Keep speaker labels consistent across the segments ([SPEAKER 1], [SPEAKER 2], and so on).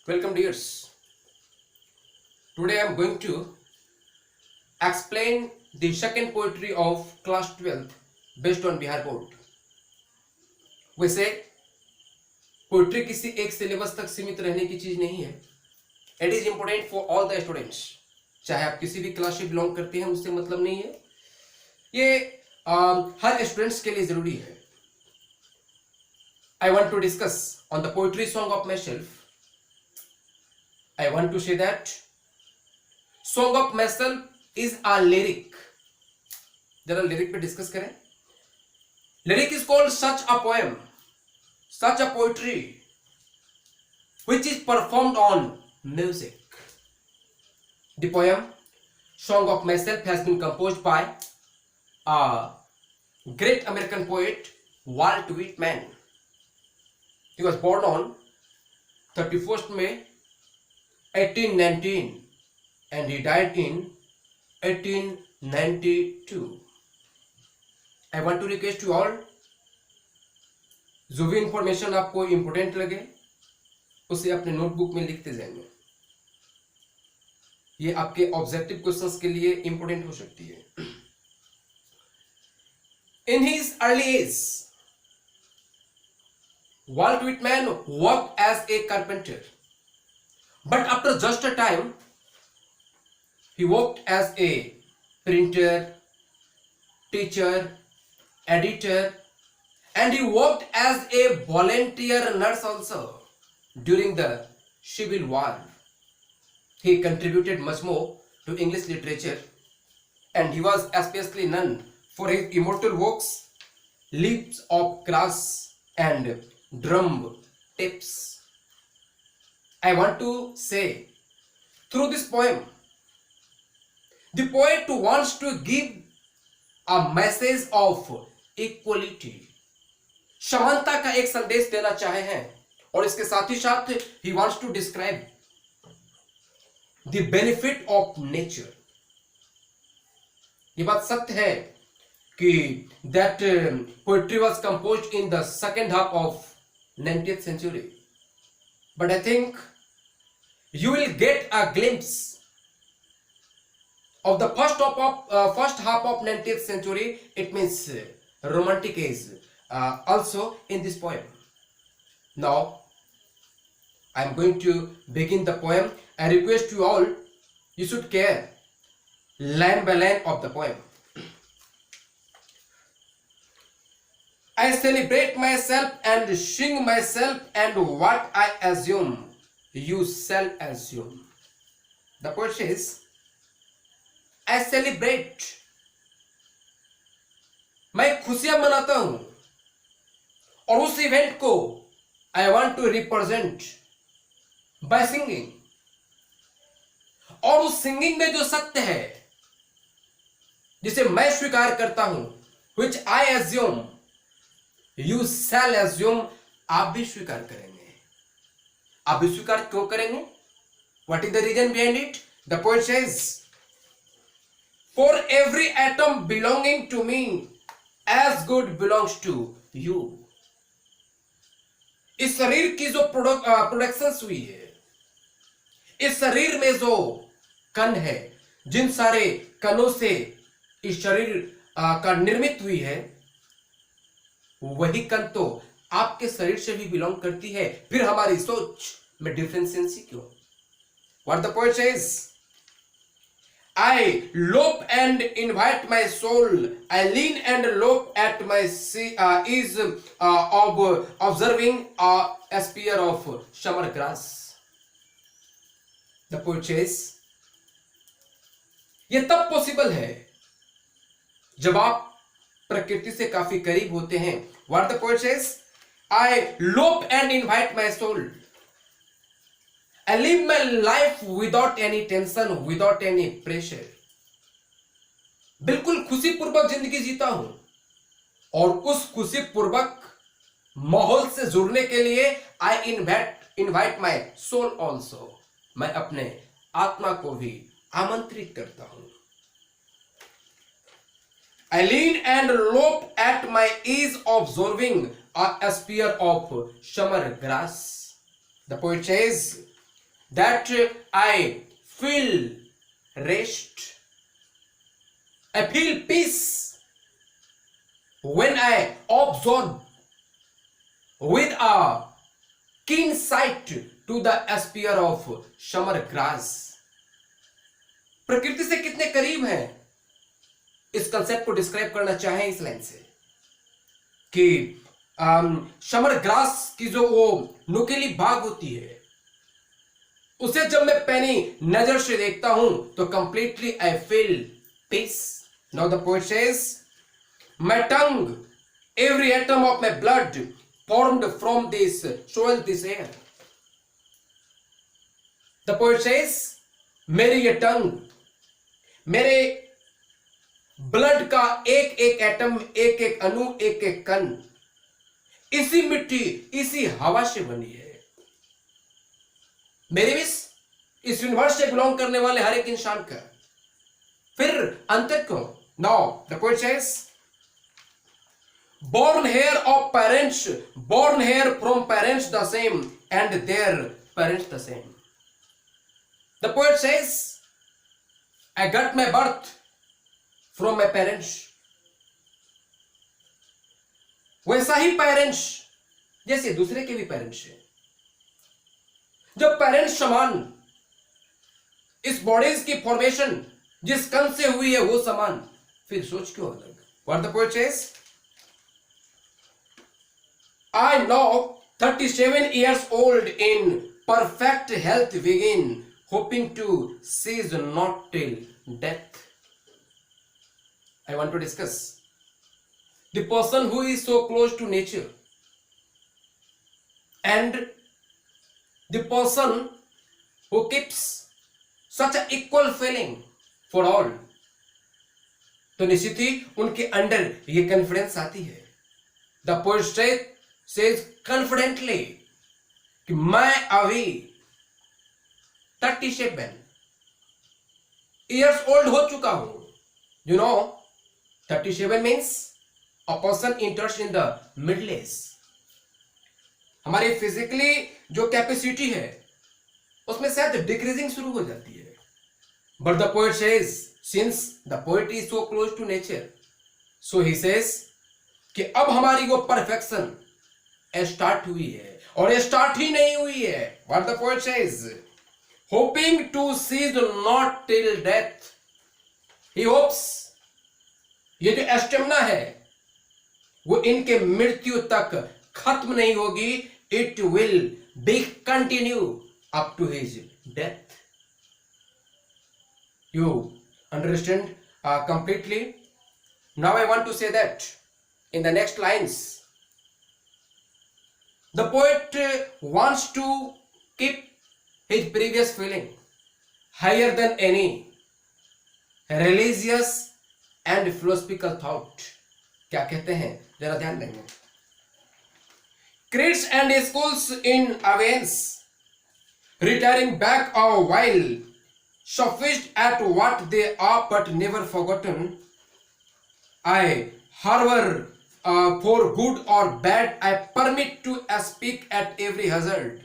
[SPEAKER 1] Welcome dears. Today I am going to explain the second poetry of class 12th based on Bihar board. वैसे poetry किसी एक syllabus तक सीमित रहने की चीज नहीं है. It is important for all the students. चाहे आप किसी भी क्लास से बिलोंग करते हैं उससे मतलब नहीं है. ये हर स्टूडेंट्स के लिए जरूरी है. I want to discuss on the poetry song of myself. I want to say that Song of Myself is a lyric. जरा लिरिक पे डिस्कस करें. Lyric is called such a poem, such a poetry which is performed on music. The poem Song of Myself has been composed by a great American poet Walt Whitman. He was born on 31st May 1819 and he died in 1892. I want to request you all, जो भी information आपको important लगे उसे अपने notebook में लिखते जाएंगे. ये आपके ऑब्जेक्टिव क्वेश्चंस के लिए इंपोर्टेंट हो सकती है. In his early age, Walt Whitman worked as a carpenter, but after just a time, he worked as a printer, teacher, editor, and he worked as a volunteer nurse also during the Civil War. He contributed much more to English literature, and he was especially known for his immortal works, Leaves of Grass and Drum Tips. I want to say, through this poem, the poet wants to give a message of equality. समानता का एक संदेश देना चाहे हैं और इसके साथ ही साथ he wants to describe the benefit of nature. ये बात सत्य है कि that poetry was composed in the second half of 19th century, but I think you will get a glimpse of the first half of 19th century. It means romantic age also in this poem. Now I am going to begin the poem. I request you all, you should care line by line of the poem. I celebrate myself and sing myself, and what I assume you shall assume. The poet says, I celebrate, मैं खुशियां मनाता हूं और उस event को I want to represent by singing. और उस singing में जो सत्य है जिसे मैं स्वीकार करता हूं, which I assume you shall assume, आप भी स्वीकार करेंगे. आप भी स्वीकार क्यों करेंगे? What is the reason behind it? The poet says, for every atom belonging to me as good belongs to you. इस शरीर की जो प्रोडक्शन हुई है, इस शरीर में जो कण है, जिन सारे कणों से इस शरीर का निर्मित हुई है, वही कण तो आपके शरीर से भी बिलोंग करती है. फिर हमारी सोच में डिफरेंशिएशन क्यों? What the poet says, I lope and invite my soul, I lean and lope at my ease of observing a spear of summer grass. The poet says, ये तब पॉसिबल है जब आप प्रकृति से काफी करीब होते हैं. What the poet says, I lope and invite my soul, I live my life without any tension, without any pressure. बिल्कुल खुशी पूर्वक जिंदगी जीता हूं और उस खुशी पूर्वक माहौल से जुड़ने के लिए I invite my soul also. मैं अपने आत्मा को भी आमंत्रित करता हूं. I lean and lope at my ease observing a spear of summer grass. The poet says, that I feel rest. I feel peace when I observe with a keen sight to the sphere of summer grass. प्रकृति से कितने करीब हैं, इस concept को describe करना चाहें इस लाइन से कि समर ग्रास की जो वो नुकीली भाग होती है, उसे जब मैं पैनी नजर से देखता हूं तो completely I feel peace. Now the poet says, my tongue, every atom of my blood formed from this soil, this air. The poet says, मेरी ये टंग, मेरे ब्लड का एक एक एटम, एक एक अणु, एक एक कण इसी मिट्टी, इसी हवा से बनी है. मेरी विश इस यूनिवर्स से बिलोंग करने वाले हर एक इंसान का. फिर अंतर क्यों? Now the poet says, born here of parents, born here from parents the same, and their parents the same. The poet says, I got my birth from my parents. वैसा ही पेरेंट्स जैसे दूसरे के भी पेरेंट्स हैं. जब parents समान, इस bodies की फॉर्मेशन जिस कण से हुई है वो समान, फिर सोच क्यों अलग? What the poet says, I now 37 years old in perfect health begin, hoping to cease not till death. I want to discuss the person who is so close to nature and the person who keeps such an equal feeling for all. तो निश्चित ही उनके under ये confidence आती है. The poet says confidently कि मैं अभी 37 years old हो चुका हूं. You know, 37 means a person enters in the middle age. हमारी फिजिकली जो कैपेसिटी है उसमें शायद डिक्रीजिंग शुरू हो जाती है. But the poet says, since the poet is so close to nature, so he says कि अब हमारी वो परफेक्शन स्टार्ट हुई है, और स्टार्ट ही नहीं हुई है. What the poet says, hoping to cease not till death. He hopes ये जो स्टेमिना है वो इनके मृत्यु तक खत्म नहीं होगी. It will be continue up to his death. You understand completely? Now I want to say that in the next lines, the poet wants to keep his previous feeling higher than any religious and philosophical thought. क्या कहते हैं जरा ध्यान देंगे. Creeds and schools in Athens, retiring back a while, sufficed at what they are but never forgotten. I harbor for good or bad, I permit to speak at every hazard.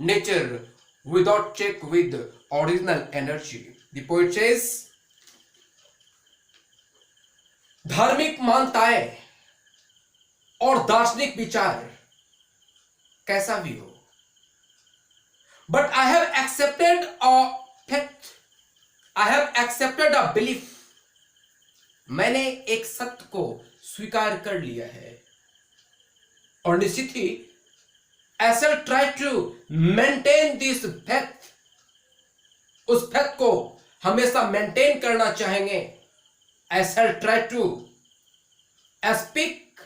[SPEAKER 1] Nature without check with original energy. The poet says, धार्मिक मान्यताएं और दार्शनिक विचार कैसा भी हो, but I have accepted a fact, I have accepted a belief. मैंने एक सत्य को स्वीकार कर लिया है, और निश्चित ही I shall try to maintain this fact. उस फैक्ट को हमेशा मेंटेन करना चाहेंगे. I shall try to speak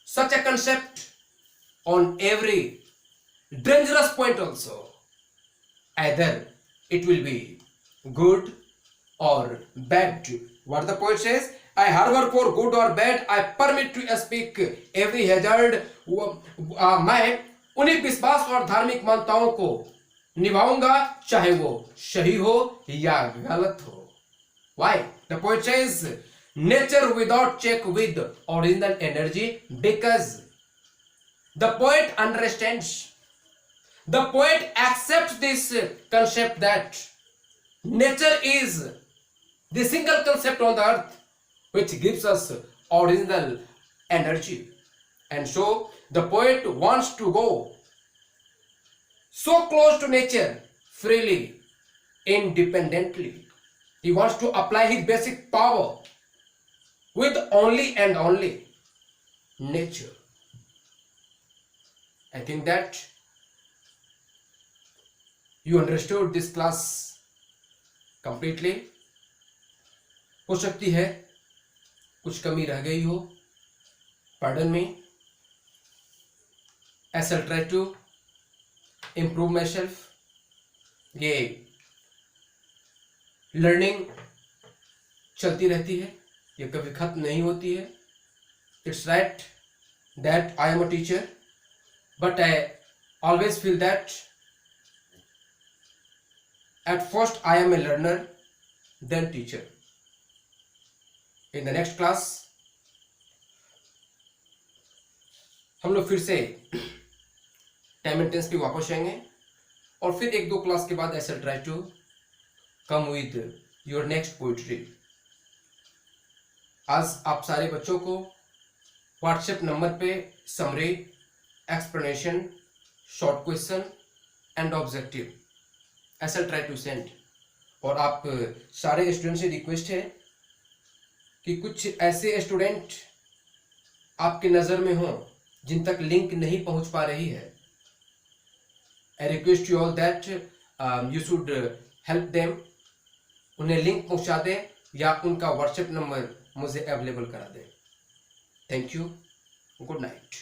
[SPEAKER 1] such a concept on every dangerous point also. Either it will be good or bad. What the poet says, I harbor for good or bad, I permit to speak every hazard. मैं उन्हीं विश्वास और धार्मिक मान्यताओं को निभाऊंगा चाहे वो सही हो या गलत हो. Why? The poet says, nature without check with original energy, because the poet understands The poet accepts this concept that nature is the single concept on the earth which gives us original energy, and so the poet wants to go so close to nature freely, independently. He wants to apply his basic power with only and only nature. I think that you understood this class completely. हो सकती है कुछ कमी रह गई हो, pardon me. I shall try to improve myself. ये learning चलती रहती है, ये कभी खत्म नहीं होती है. It's right that I am a teacher, but I always feel that at first I am a learner, then teacher. In the next class हम लोग फिर से टाइम एंड टेंस पे वापस आएंगे, और फिर एक दो क्लास के बाद I shall try to come with your next poetry. आज आप सारे बच्चों को व्हाट्सएप नंबर पे summary, explanation, short question and objective I shall try to send. और आप सारे स्टूडेंट से रिक्वेस्ट है कि कुछ ऐसे स्टूडेंट आपके नज़र में हों जिन तक लिंक नहीं पहुंच पा रही है. I request you all that you should help them. उन्हें लिंक पहुंचा दें या उनका व्हाट्सएप नंबर मुझे अवेलेबल करा दें. Thank you. Good night.